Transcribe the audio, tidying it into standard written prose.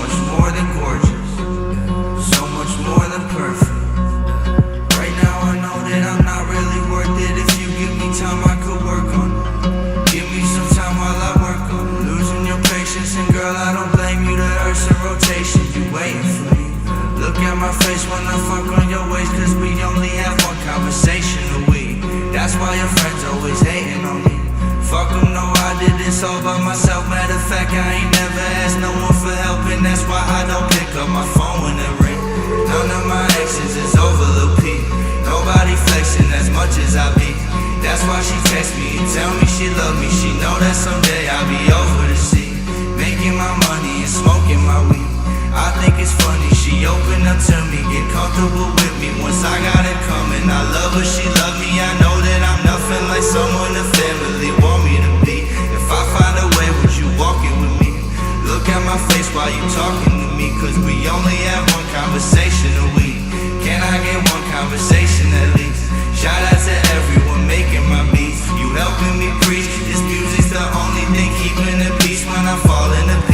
much more than gorgeous, so much more than perfect. Right now I know that I'm not really worth it. If you give me time I could work on it. Give me some time while I work on it. Losing your patience, and girl I don't blame you. The earth's in rotation, you waiting for me. Look at my face when I fuck on your waist, cause we only have one conversation a week. That's why your friends always hating on me. Fuck them, no, I did this all by myself. Matter of fact, I ain't never asked no one for help, and that's why I don't pick up my phone when it ring. None of my exes is over Lil P. Nobody flexing as much as I be. That's why she text me and tell me she love me. She know that someday I'll be over the sea, making my money and smoking my weed. I think it's funny, she opened up to me, get comfortable with me once I got it coming. I love her, she love me, I know that I'm nothing like someone the family want me to be. If I find a way, would you walk it with me? Look at my face while you talking to me, cause we only have one conversation a week. Can I get one conversation at least? Shout out to everyone making my beats. You helping me preach, this music's the only thing keeping the peace when I fall in the peace.